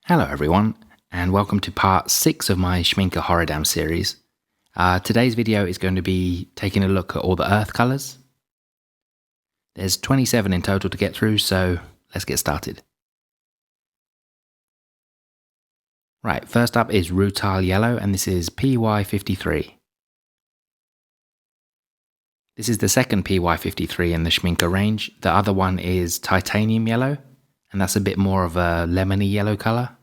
Hello everyone, and welcome to part 6 of my Schmincke Horadam series. Today's video is going to be taking a look at all the earth colours. There's 27 in total to get through, so let's get started. Right, first up is Rutile Yellow, and this is PY53. This is the second PY53 in the Schmincke range. The other one is Titanium Yellow, and that's a bit more of a lemony yellow colour.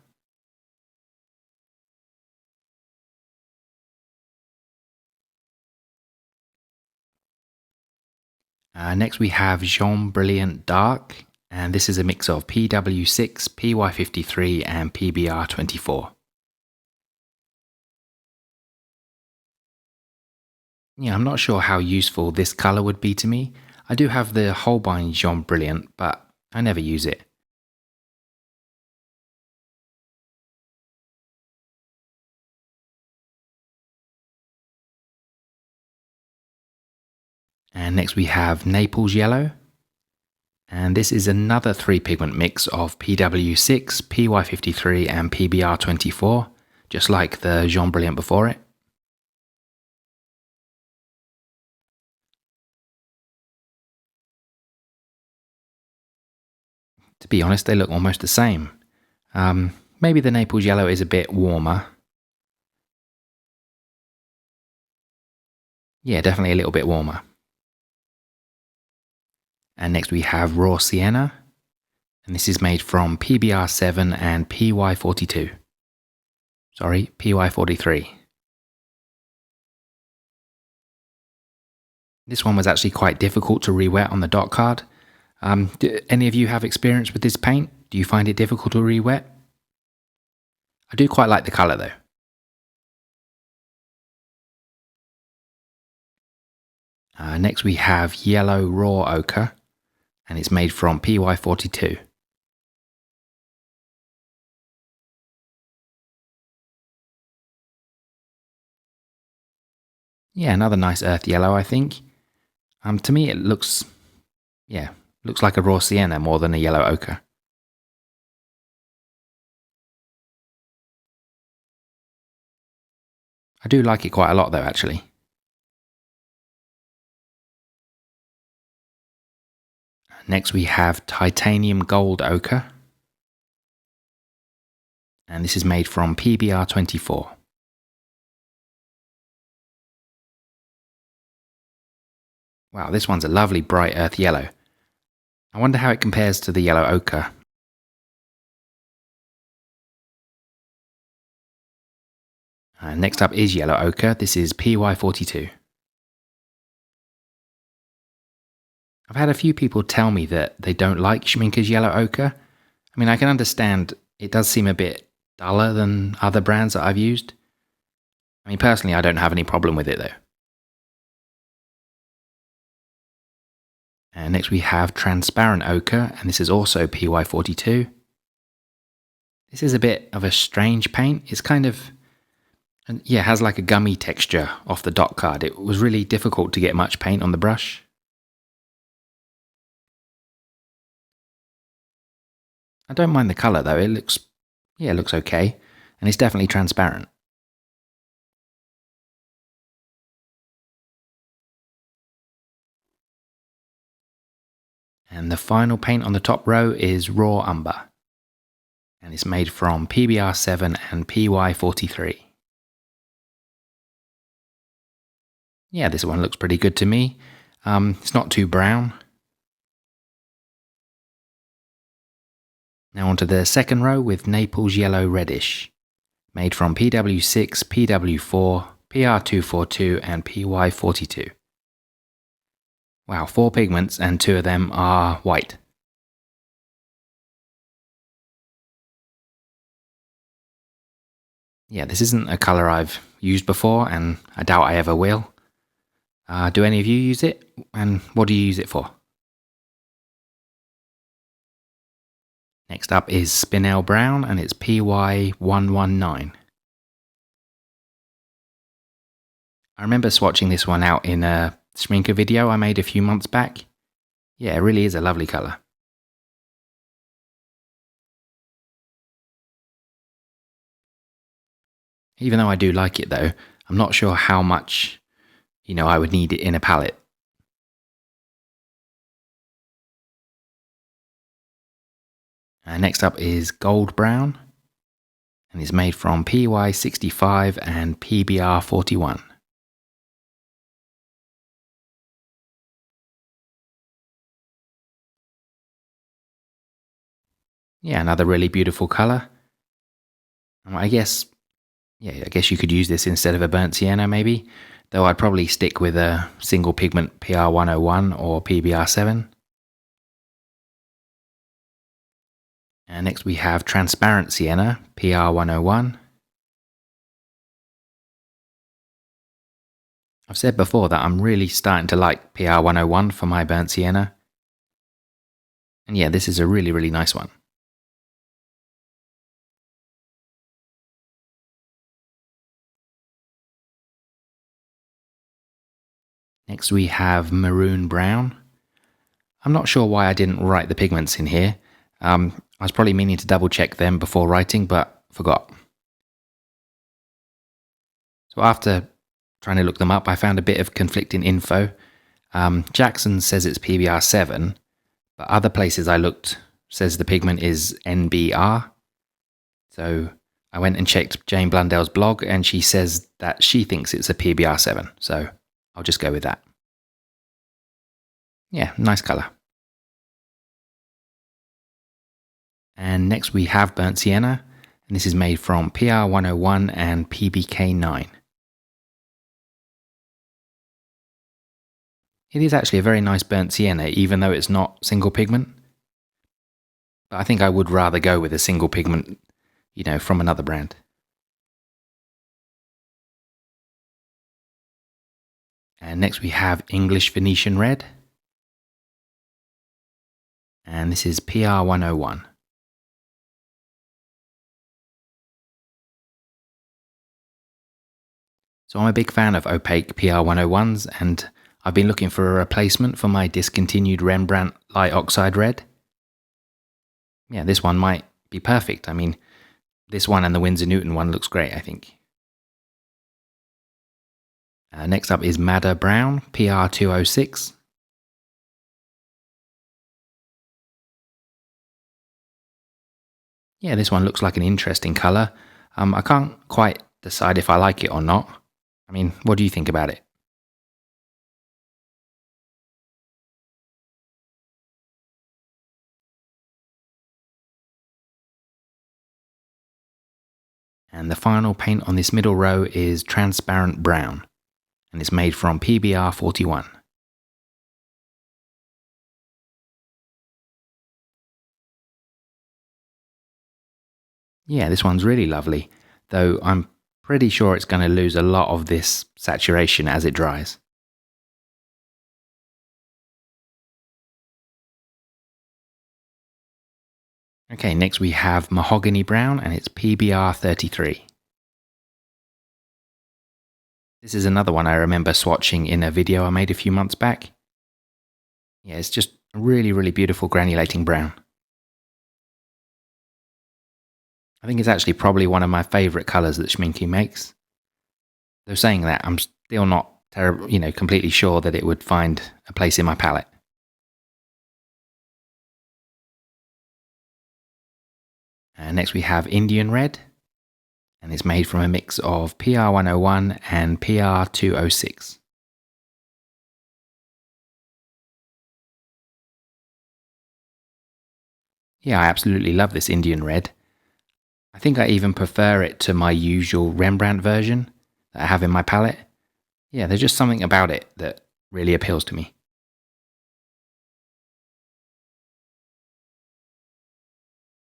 Next we have Jaune Brilliant Dark, and this is a mix of PW6, PY53 and PBR24. Yeah, I'm not sure how useful this colour would be to me. I do have the Holbein Jaune Brilliant, but I never use it. And next we have Naples Yellow. And this is another 3-pigment mix of PW6, PY53 and PBR24, just like the Jaune Brilliant before it. To be honest, they look almost the same. Maybe the Naples Yellow is a bit warmer. Yeah, definitely a little bit warmer. And next we have Raw Sienna, and this is made from PBR7 and PY42. Sorry, PY43. This one was actually quite difficult to re-wet on the dot card. Do any of you have experience with this paint? Do you find it difficult to re-wet? I do quite like the colour though. Next we have Yellow Raw Ochre, and it's made from PY42. Yeah, another nice earth yellow, I think. To me it looks like a raw sienna more than a yellow ochre. I do like it quite a lot though, actually. Next we have Titanium Gold Ochre, and this is made from PBR24. Wow, this one's a lovely bright earth yellow. I wonder how it compares to the yellow ochre. Next up is Yellow Ochre. This is PY42. I've had a few people tell me that they don't like Schmincke's Yellow Ochre. I mean, I can understand it does seem a bit duller than other brands that I've used. I mean, personally, I don't have any problem with it though. And next we have Transparent Ochre, and this is also PY42. This is a bit of a strange paint. It's kind of, yeah, has like a gummy texture off the dot card. It was really difficult to get much paint on the brush. I don't mind the colour though. It looks okay, and it's definitely transparent. And the final paint on the top row is Raw Umber, and it's made from PBR7 and PY43. Yeah, this one looks pretty good to me. It's not too brown. Now onto the second row with Naples Yellow Reddish, made from PW6, PW4, PR242 and PY42. Wow, 4 pigments and 2 of them are white. Yeah, this isn't a colour I've used before, and I doubt I ever will. Do any of you use it, and what do you use it for? Next up is Spinel Brown, and it's PY119. I remember swatching this one out in a Schmincke video I made a few months back. Yeah, it really is a lovely colour. Even though I do like it though, I'm not sure how much, I would need it in a palette. Next up is Gold Brown, and it's made from PY65 and PBR41. Yeah, another really beautiful colour. I guess you could use this instead of a burnt sienna maybe, though I'd probably stick with a single pigment PR101 or PBR7. And next we have transparent sienna, PR101. I've said before that I'm really starting to like PR101 for my burnt sienna. And yeah, this is a really, really nice one. Next we have maroon brown. I'm not sure why I didn't write the pigments in here. I was probably meaning to double check them before writing, but forgot. So after trying to look them up, I found a bit of conflicting info. Jackson says it's PBR7, but other places I looked says the pigment is NBR. So I went and checked Jane Blundell's blog, and she says that she thinks it's a PBR7. So I'll just go with that. Yeah, nice colour. And next we have burnt sienna, and this is made from PR101 and PBK9. It is actually a very nice burnt sienna, even though it's not single pigment. But I think I would rather go with a single pigment, from another brand. And next we have English Venetian Red. And this is PR101. So I'm a big fan of opaque PR101s, and I've been looking for a replacement for my discontinued Rembrandt Light Oxide Red. Yeah, this one might be perfect. I mean, this one and the Winsor Newton one looks great, I think. Next up is Madder Brown, PR206. Yeah, this one looks like an interesting colour. I can't quite decide if I like it or not. I mean, what do you think about it? And the final paint on this middle row is Transparent Brown, and it's made from PBR41. Yeah, this one's really lovely, though I'm pretty sure it's going to lose a lot of this saturation as it dries. Okay, next we have Mahogany Brown, and it's PBR33. This is another one I remember swatching in a video I made a few months back. Yeah, it's just a really, really beautiful granulating brown. I think it's actually probably one of my favourite colours that Schmincke makes. Though saying that, I'm still not completely sure that it would find a place in my palette. Next we have Indian Red, and it's made from a mix of PR101 and PR206. Yeah, I absolutely love this Indian Red. I think I even prefer it to my usual Rembrandt version that I have in my palette. Yeah, there's just something about it that really appeals to me.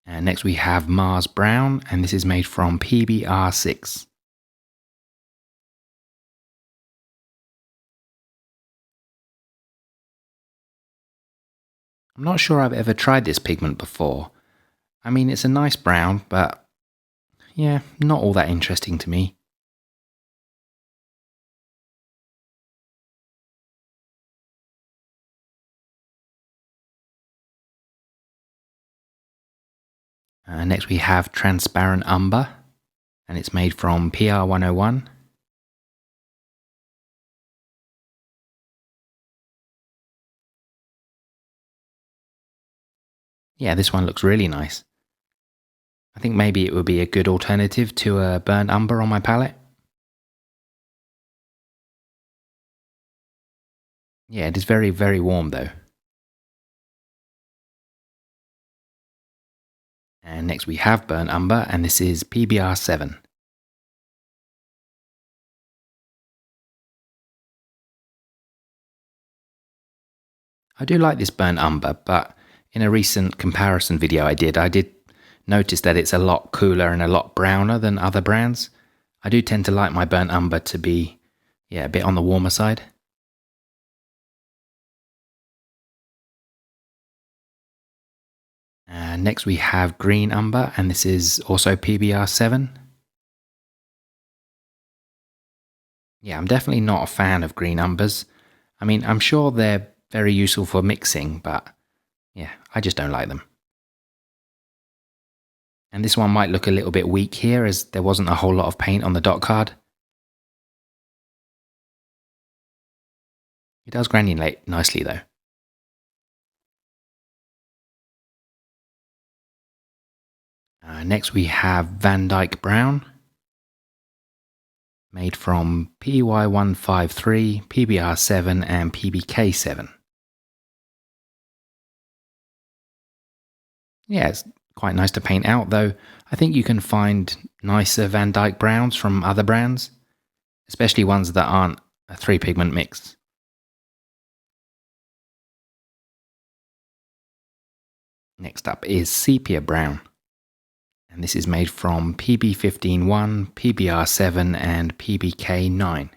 And next we have Mars Brown, and this is made from PBR6. I'm not sure I've ever tried this pigment before. I mean, it's a nice brown, but yeah, not all that interesting to me. Next we have Transparent Umber, and it's made from PR 101. Yeah, this one looks really nice. I think maybe it would be a good alternative to a burnt umber on my palette. Yeah, it is very, very warm though. And next we have burnt umber, and this is PBR 7. I do like this burnt umber, but in a recent comparison video I did notice that it's a lot cooler and a lot browner than other brands. I do tend to like my burnt umber to be, yeah, a bit on the warmer side. Next we have green umber, and this is also PBR 7. Yeah, I'm definitely not a fan of green umbers. I mean, I'm sure they're very useful for mixing, but yeah, I just don't like them. And this one might look a little bit weak here, as there wasn't a whole lot of paint on the dot card. It does granulate nicely though. Next we have Van Dyke Brown, made from PY153, PBR7 and PBK7. Yeah, it's quite nice to paint out, though I think you can find nicer Van Dyke Browns from other brands, especially ones that aren't a 3-pigment mix. Next up is Sepia Brown, and this is made from PB15-1, PBR7 and PBK9.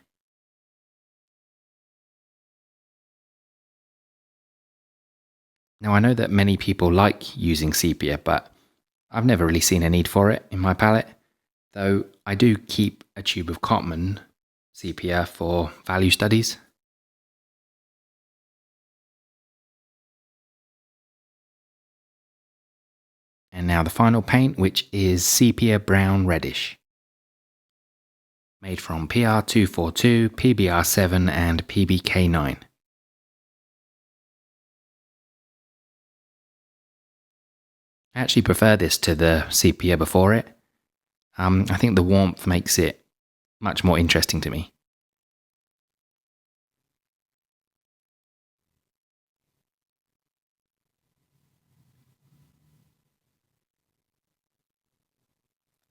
Now I know that many people like using sepia, but I've never really seen a need for it in my palette, though I do keep a tube of common sepia for value studies. And now the final paint, which is Sepia Brown Reddish, made from PR242, PBR7 and PBK9. I actually prefer this to the sepia before it. I think the warmth makes it much more interesting to me.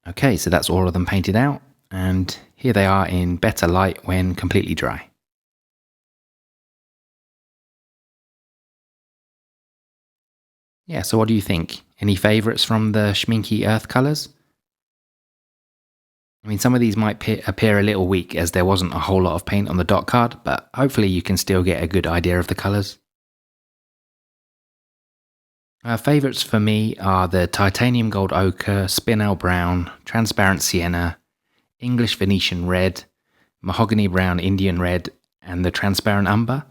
Okay, so that's all of them painted out, and here they are in better light when completely dry. Yeah, so what do you think? Any favourites from the Schmincke Earth colours? I mean, some of these might appear a little weak as there wasn't a whole lot of paint on the dot card, but hopefully you can still get a good idea of the colours. Favourites for me are the Titanium Gold Ochre, Spinel Brown, Transparent Sienna, English Venetian Red, Mahogany Brown Indian Red, and the Transparent Umber.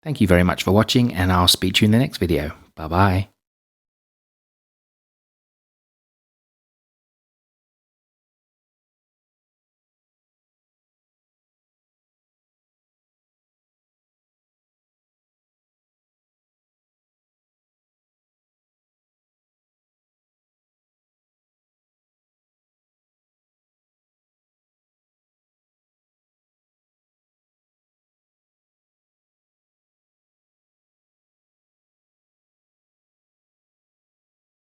Thank you very much for watching, and I'll speak to you in the next video. Bye bye.